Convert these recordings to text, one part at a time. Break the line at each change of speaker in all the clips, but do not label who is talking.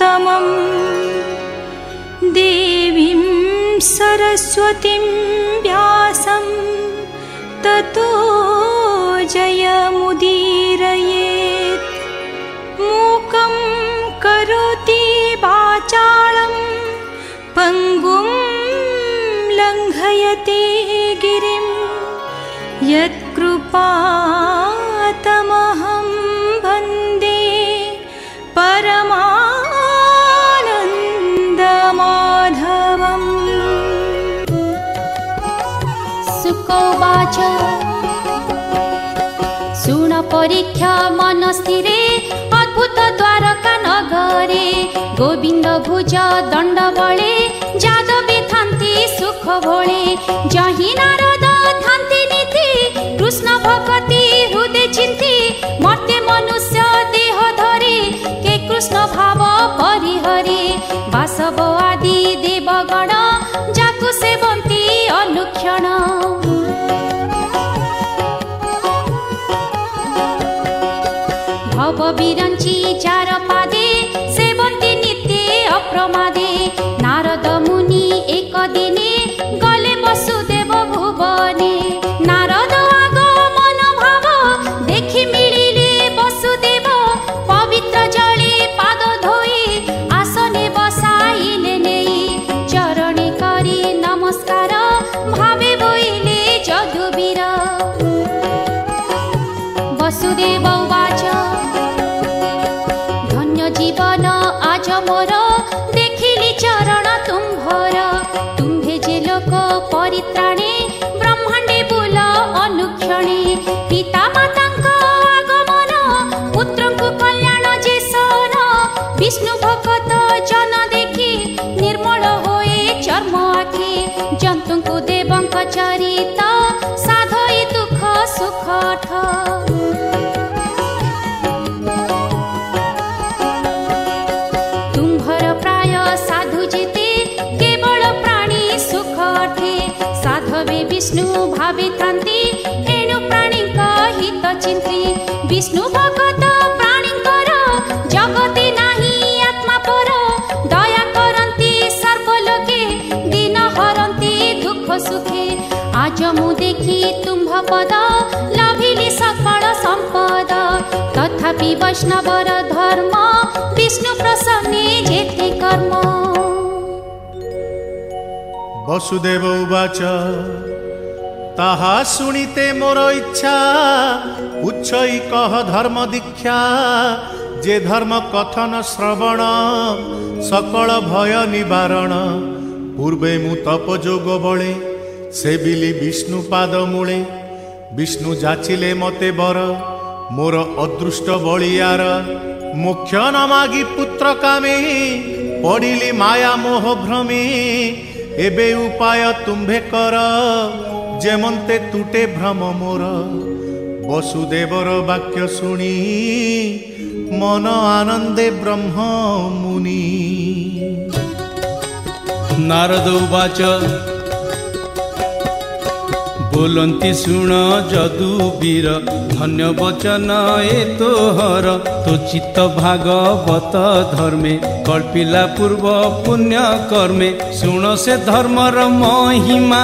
तमं देवीं सरस्वतीं व्यासं ततो जयमुदीरयेत्। मूकं करोति वाचालं पङ्गुं लङ्घयते गिरिं यत्कृपातमहं वन्दे परमानन्दमाधवम्।
शुक उवाच शुण परीक्षा मनस्थिरे अद्भुत द्वारका नगरे गोविंद भुज दंड बळे जादवे थांती सुख भोळे जहि नारद थांती नीति कृष्ण भक्ति हृदय चिंती मर्त्य मनुष्य देह धरे के कृष्ण भाव परिहरे वासव आदि देवगण जाकु सेवंती अनुक्षण। भव विरंची चार पादे सेवंती नित्ये अप्रमादे नारद मुनि एक दिने गले वसुदेव भुवने नारद आगमन भाव देखि मिलिले वसुदेव पवित्र जले पाद धोई आसने बसाइले नेई चरणे करी नमस्कार भावे बोइले जदुवीर। वसुदेव उवाच जीवन आज मोर देखिली चरण तुम्भर तुम्भे जे लोक परित्राणे ब्रह्मांडे बुल अनुक्षणे पिता मातांक आगमन पुत्रंकु कल्याण जे सन विष्णु भक्त जन देखि निर्मल होए चर्म आखि जंतुंकु देवंक चरित साधई दुख सुख ठ। विष्णु भावे थांती एणु प्राणी हित चिंती विष्णु भगत प्राणी जगते नाही आत्मा पर दया करती सर्वलोके दिन हरती दुख सुखे आज मु देखी तुम्भ पद लभिली सकल संपद तथापि वैष्णवर धर्म विष्णु प्रसन्ने जेते कर्म।
वसुदेव उवाच ताहा शुणिते मोर इच्छा उच्चई कह धर्म दीक्षा जे धर्म कथन श्रवण सकल भय निवारण पूर्वे मु तप जोग बळे सेबिली विष्णु पाद मूले विष्णु जाचिले मते बर मोर अदृष्ट बलियार मोक्ष न मागी पुत्र कामे पड़िली माया मोह भ्रमे एबे उपाय तुम्भे कर जेमंते तुटे भ्रम मोर। वसुदेवर वाक्य शुणी मन आनंदे ब्रह्म मुनि।
नारद उवाच बोलंती शुण जदुवीर धन्य वचन ए तोहर तो चित्त भागवत धर्मे कल्पिला पूर्व पुण्य कर्मे शुण से धर्मर महिमा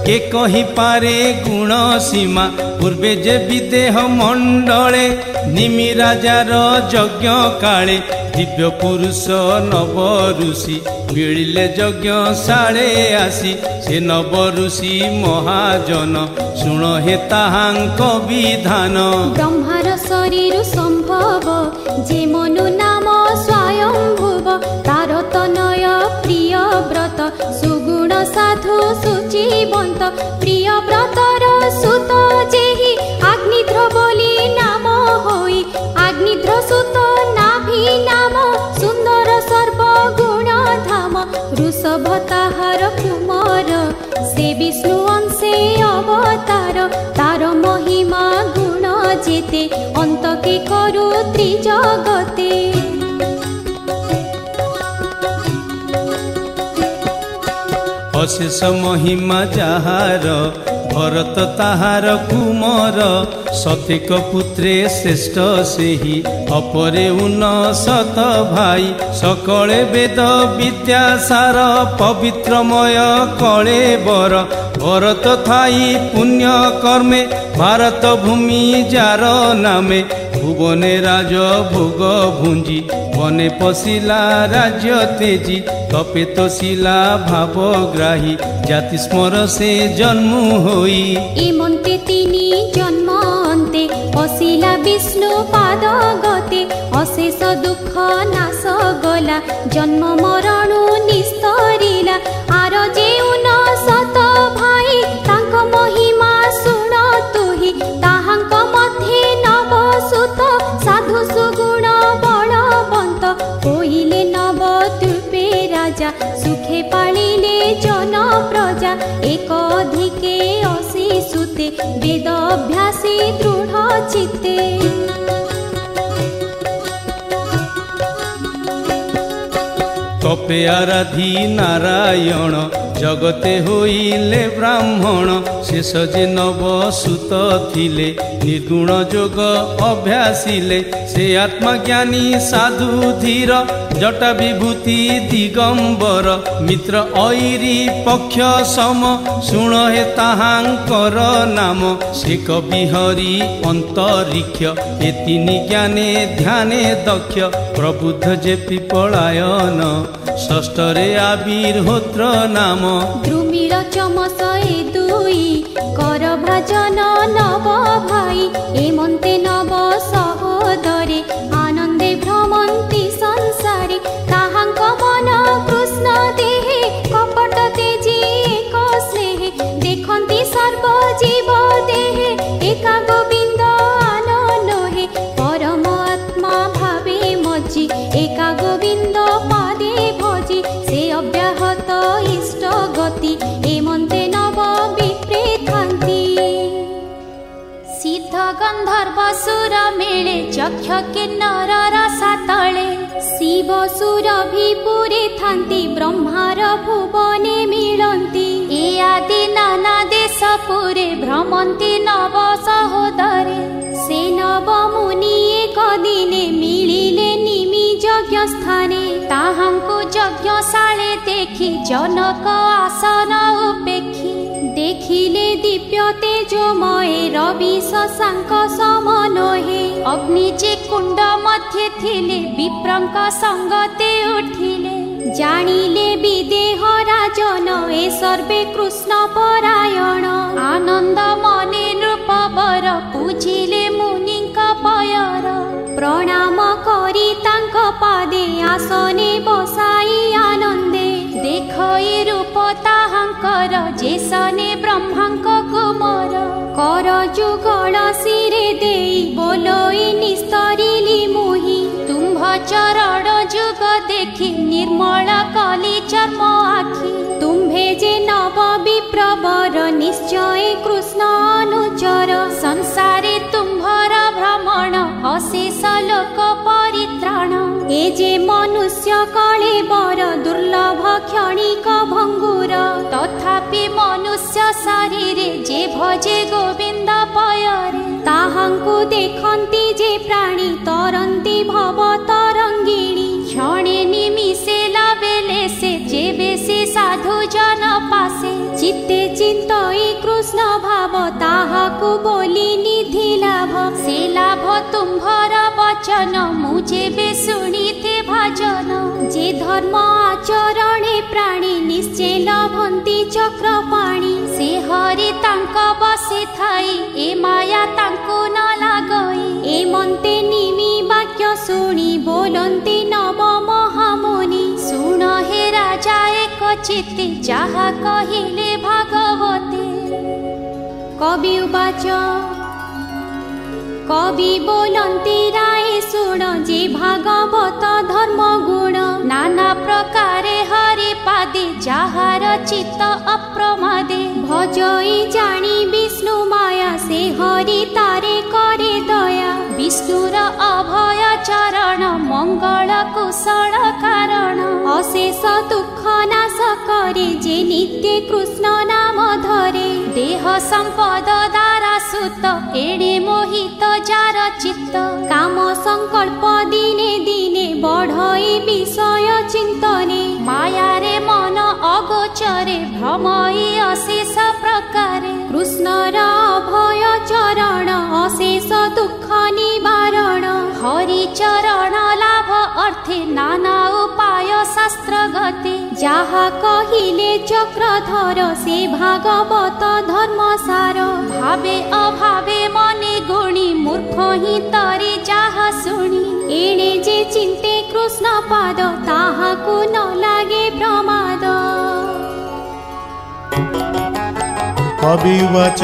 के कही पारे गुण सीमा पूर्वे जे विदेह मंडले निमि राजार यज्ञ काले दिव्य पुरुष नव ऋषि मिलिले यज्ञ शाले आसी से नव ऋषि महाजन शुण हे ताहांक विधान।
ब्रह्मार शरीर संभव जे मनु नाम स्वयंभुव तार तनय प्रिय व्रत सुगुण साधु सुचिवंत प्रिय व्रतर सुत जेहि अग्निध्र बोली नाम होई अग्निध्र सुत नाभि नाम सुंदर सर्वगुण धाम ऋषभ ताहार कुमार से विष्णु अंशे अवतार तार महिमा गुण जेते अंत के करु त्रिजगते।
ଅଶେଷ ମହିମା ଯାହାର ଭରତ ତାହାର କୁମର ସତେକ ପୁତ୍ରେ ଶ୍ରେଷ୍ଠ ସେହି ଅପରେ ଉନ୍ନତ ଭାଇ ସକଳେ ବେଦ ବିଦ୍ୟାସାର ପବିତ୍ରମୟ କଳେ ବର ଭରତ ଥାଇ ପୁଣ୍ୟ କର୍ମେ ଭାରତ ଭୂମି ଯାର ନାମେ ভুবনে রাজ ভোগ ভুঞ্জি বনে পশিলা রাজ্য তেজি তপে তশিলা ভাবগ্রাহী জাতি স্মর সে জন্ম হই
এমন্তে তিনি জন্ম অন্তে পশিলা বিষ্ণু পাদ গতে অশেষ দুঃখ নাশ গলা জন্ম মরণু নিস্তরিলা আর যে উনসত ভাই তাঙ্ক মহিমা শুণ তুহি তাহাঙ্ক মধ্যে নবসুত সাধু সুগুণ বলবন্ত কইলে নবদ্বীপে রাজা সুখে পালিলে জন প্রজা এক অধিকে অশী সুতে বেদ অভ্যাসী দৃঢ় চিত্তে
তপে আরাধি নারায়ণ জগতে হইলে ব্রাহ্মণ শেষ যে নবসুত থিলে নির্গুণ যোগ অভ্যাসিলে সে আত্মজ্ঞানী সাধু ধীর জটা বিভূতি দিগম্বর মিত্র ঐরি পক্ষ সম শুণ হে তাহাঙ্কর নাম সে কবি হরি অন্তরিক্ষ এ তিনি জ্ঞানে ধ্যানে দক্ষ প্রবুদ্ধ যে পিপলায়ন ষষ্ঠরে আবির্হোত্র নাম
দ্রুমিল চমস এ দুই কর ভজন নব ভাই এমন্তে নব সহোদরে আনন্দে ভ্রমন্তি সংসারে তাহাঙ্ক মন কৃষ্ণ দেহে কপট তেজি এক স্নেহে দেখন্তি সর্বজীব দেহে একা গোবিন্দ আনন হে পরম আত্মা ভাবে মজি একা গোবিন্দ পাদে ভজি সে অব্যাহত ইষ্ট গতি এমন্তে নব বিপ্রে থান্তি সিদ্ধ গন্ধর্ব সুর মেলে যক্ষ কিন্নর রসা তলে শিব সুর ভিপুরে থান্তি ব্রহ্মার ভুবনে মিলন্তি এ আদি নানা দেশ পুরে ভ্রমন্তি নব সহোদরে সে নব মুনি এক দিনে মিলিলে নিমি যজ্ঞ স্থানে তাহাঙ্কু যজ্ঞশালে দেখি জনক আসন উপেক্ষী দেখিলে দীপ্য তেজময়ে রবি শশাঙ্ক সমন হে অগ্নি যে কুণ্ড মধ্যে থিলে বিপ্রঙ্ক সঙ্গতে উঠিলে জানিলে বিদেহ রাজন এ সর্বে কৃষ্ণ পরায়ণ আনন্দ মনে নৃপবর পুজিলে মুনিঙ্ক পয়র প্রণাম করি তাঙ্ক পাদে আসনে বসাই আনন্দে দেখ এ রূপ তাহাঙ্কর যে সনে ব্রহ্মাঙ্ক কুমর কর যুগল শিরে দেই ବୋଲୋଇ ନିସ୍ତରିଲି ମୁହିଁ ତୁମ୍ଭ ଚରଣ ଯୁଗ ଦେଖି ନିର୍ମଳ କଲି ଚର୍ମ ଆଖି ତୁମ୍ଭେ ଯେ ନବ ବିପ୍ରବର ନିଶ୍ଚୟ କୃଷ୍ଣ ଅନୁଚର ସଂସାରେ ତୁମ୍ଭର ଭ୍ରମଣ ଅଶେଷ ଲୋକ ପରିତ୍ରାଣ ଏ ଯେ ମନୁଷ୍ୟ କଳେ ବର ଦୁର୍ଲଭ କ୍ଷଣିକ ଭଙ୍ଗୁର ତଥାପି ମନୁଷ୍ୟ ଶରୀରେ ଯେ ଭଜେ ଗୋବିନ୍ଦ ପୟରେ ତାହାଙ୍କୁ ଦେଖନ୍ତି ଯେ ପ୍ରାଣୀ ତରନ୍ତି ଭବ ତରଙ୍ଗିଣୀ କ୍ଷଣେ ନିମିଷେ ଲାବେଲେ ସେ ଯେବେ ସେ ସାଧୁ ଜନ ପାଶେ ଚିତ୍ତେ ଚିନ୍ତଇ କୃଷ୍ଣ ଭାବ ତାହାକୁ ବୋଲି ନିଧି ଲାଭ ସେ ଲାଭ ତୁମ୍ଭର ବଚନ ମୁଁ ଯେବେ ଶୁଣିତେ ଭଜନ ଯେ ଧର୍ମ ଆଚରଣେ ପ୍ରାଣୀ ନିଶ୍ଚେ ଲଭନ୍ତି ଚକ୍ର ପାଣି ସେ ହରି ତାଙ୍କ ବସି ଥାଇ ଏ ମାୟା ତାଙ୍କୁ ନ ଲାଗଇ ଏ ମନ୍ତେ ନିମି ବାକ୍ୟ ଶୁଣି ବୋଲନ୍ତି ନବ ମହାମୁନି ଶୁଣ ହେ ରାଜା ଏକ ଚିତ୍ତେ ଯାହା କହିଲେ ଭାଗବତେ କବି ଉବାଚ কবি বলন্তি রায়ে শুণ যে ভাগবত ধর্ম গুণ নানা প্রকারে হরি পাদে যাহার চিত্ত অপ্রমাদে ভজই জানি বিষ্ণু মায়া সে হরি তারে করে দয়া বিষ্ণুর অভয় চরণ चारण मंगल कुशल कारण अशेष दुख नाश करे जे नित्य कृष्ण नाम धरे देह संपद द्वारा सुत एणे मोहित जार चित्त काम संकल्प दिने दिने बढ़ई विषय चिंतने माया रे मन अगोचरे भ्रमई अशेष प्रकारे कृष्णर अभय चरण अशेष दुख निवारण हरि चरण लाभ अर्थे नाना उपाय शास्त्र गति जहा कहिले चक्रधर से भागवत धर्मसार भावे अभावे मने गुणी मूर्ख ही तरे जहा शुणी एणे जे चिंते कृष्ण पाद ताहाकु न लागे प्रमाद।
कवि उवाच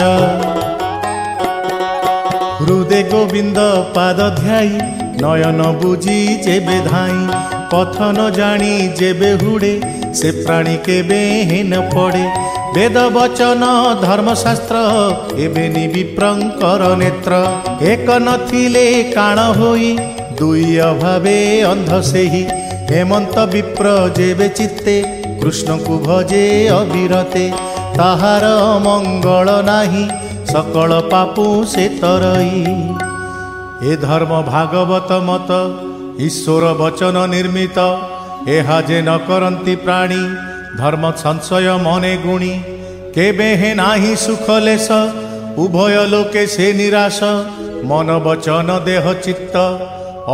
हृदय गोविंद पाद ध्याई नयन बुझी जेबे धाई पथ न जानी जेबे हुड़े से प्राणी केबे न पड़े वेद वचन धर्मशास्त्र एबे विप्रंकर नेत्र एक नथिले काण होई दुई अभावे अंध सेही हेमंत विप्र जेबे चित्ते कृष्ण को भजे अविरते ताहार मंगल नाही सकल पापू से तरई ए धर्म भागवत मत ईश्वर वचन निर्मित एहा जे न करंती प्राणी धर्म संशय मने गुणी केबे हे नाही सुख लेस उभय लोके से निराश मन वचन देह चित्त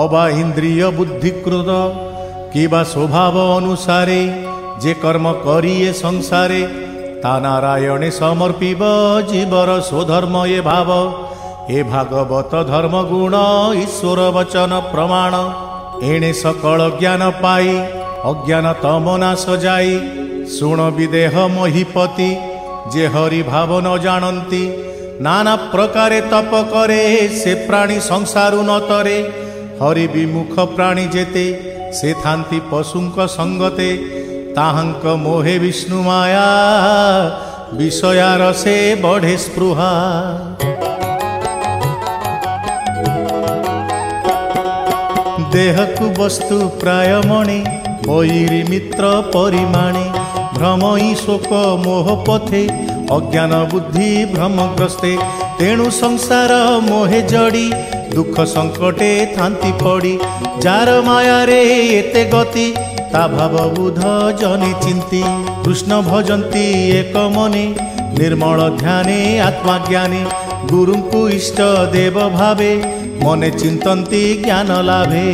अबा इंद्रिय बुद्धिकृत किबा स्वभाव अनुसारे जे कर्म करिए संसारे ता नारायणे समर्पिब जीवर स्वधर्म ये भाव ए भागवत धर्म गुण ईश्वर वचन प्रमाण एणे सकल ज्ञान पाई अज्ञान तम नाश जाई शुण विदेह महीपति जे हरि भाव न जानती नाना प्रकारे तप करे से प्राणी संसारु न तरे हरि विमुख प्राणी जेते से थांती पशुंक संगते ताहंक मोहे विष्णु माया विषयार से बढ़े स्पृहा देहकु वस्तु प्राय मणे वैरी मित्र परिमाणे भ्रमई शोक मोह पथे अज्ञान बुद्धि भ्रमग्रस्ते तेणु संसार मोहे जड़ी दुख संकटे थांती पड़ी जार माया रे एते गति ता भाव बुध जने चिंती कृष्ण भजंती एक मने निर्मल ध्याने आत्मज्ञाने गुरु को इष्ट देव भावे मने चिंतन्ति ज्ञान लाभे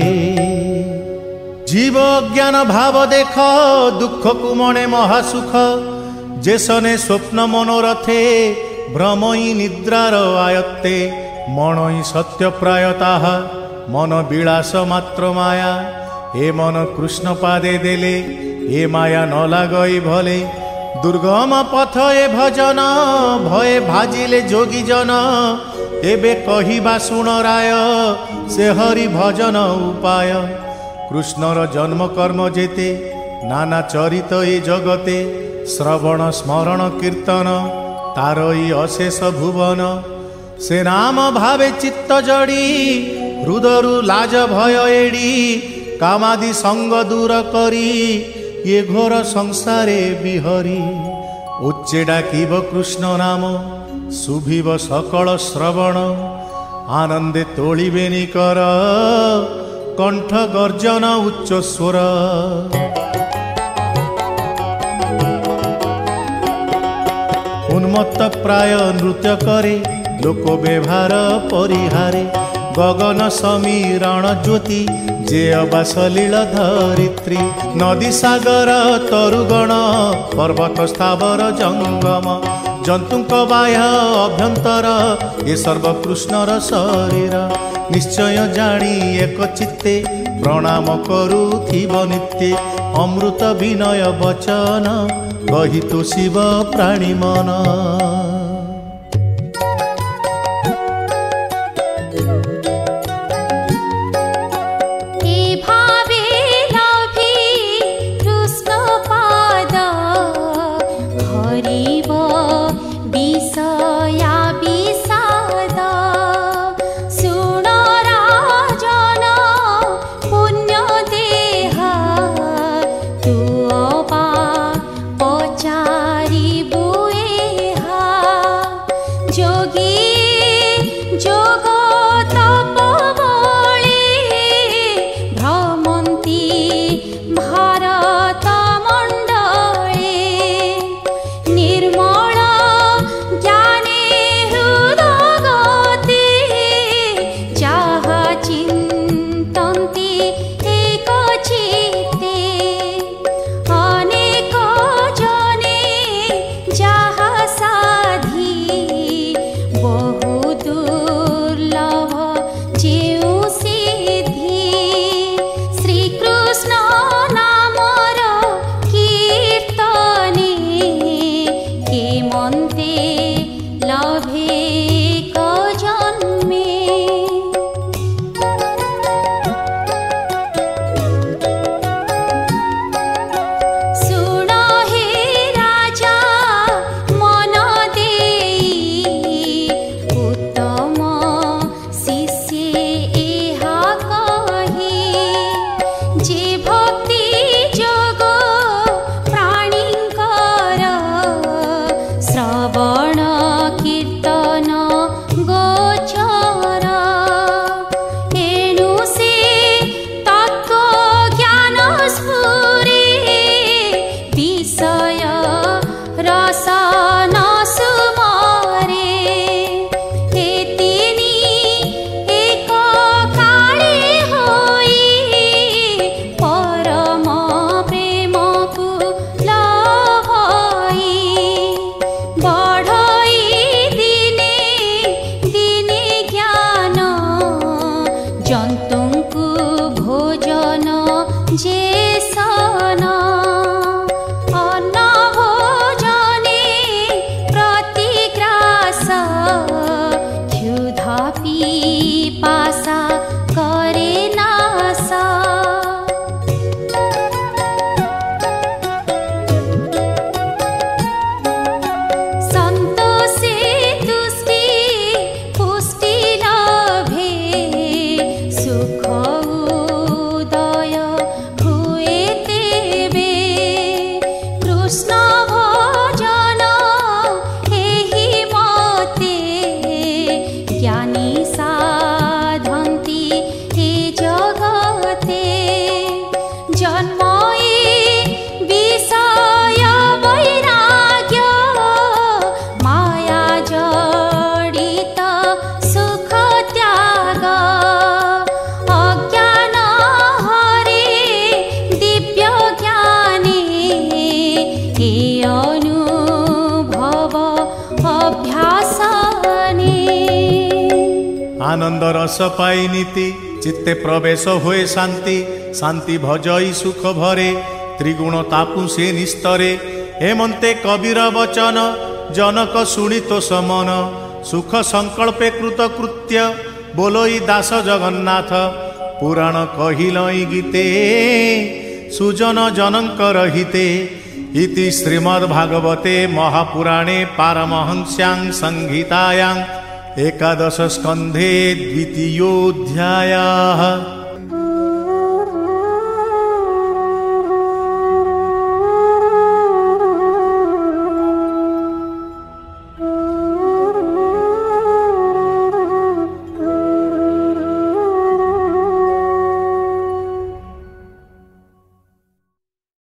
जीव ज्ञान भाव देख दुख को मने महासुख जेसने स्वप्न मनोरथे भ्रमई निद्रार आयत्ते मनई सत्य प्रायताः मन विलास मात्र माया ए मन कृष्ण पादे देले ए माया न लागई भले दुर्गम पथ ए भजन भये भाजिले जोगी जन एबे कहिबा सुन राय से हरि भजन उपाय कृष्णर जन्म कर्म जेते नाना चरित ए जगते श्रवण स्मरण कीर्तन तारई अशेष भुवन से नाम भावे चित्त जड़ी हृदरु लाज भय एड़ी कामादि संग दूर करी ये घोर संसारे बिहरी उच्चे डाकिब कृष्ण नाम शुभिब सकल श्रवण आनंदे तोलिबे निकर कंठ गर्जन उच्च स्वर उन्मत्त प्राय नृत्य करे लोक व्यवहार परिहारे गगन समीरण ज्योति जे अबासलील धरित्री नदी सागर तरुगण पर्वत स्थावर जंगम जंतुक बाह्य अभ्यंतर ये सर्वकृष्णर शरीर निश्चय जानी एक चित्ते प्रणाम करुथिब नित्ये अमृत विनय वचन कही तो शिव प्राणी मन
दुर्दशन सुमरे हे तिनी एक काले होई परम प्रेम को लभई बढ़ई दिने दिने ज्ञान जंतु को भोजन जे सन अन्न भोजने प्रतिग्रास क्षुधा पिपासा करे नाश संतोषे तुष्टि पुष्टि लभे सुख उदय हुए तेबे कृष्ण भजन एहि मते ज्ञानी साधन्ति हे जगते जन्म विषय वैराग्य माया जडित सुख त्याग अज्ञान हरे दिव्य ज्ञाने हे अनुभव अभ्यासने
आनंद रस पाई नीति चित्ते प्रवेश हुए शांति शांति भजई सुख भरे त्रिगुण तापु से निस्तरे हेमंते कबीर वचन जनक शुणी तो समन सुख संकल्पे कृत कृत्य बोलोई दास जगन्नाथ पुराण कहिलई गीते सुजन जनक रहिते इति श्रीमद्भागवते महापुराणे पारमहंस्यां संहितायां एकादश स्कन्धे द्वितीयोऽध्यायः।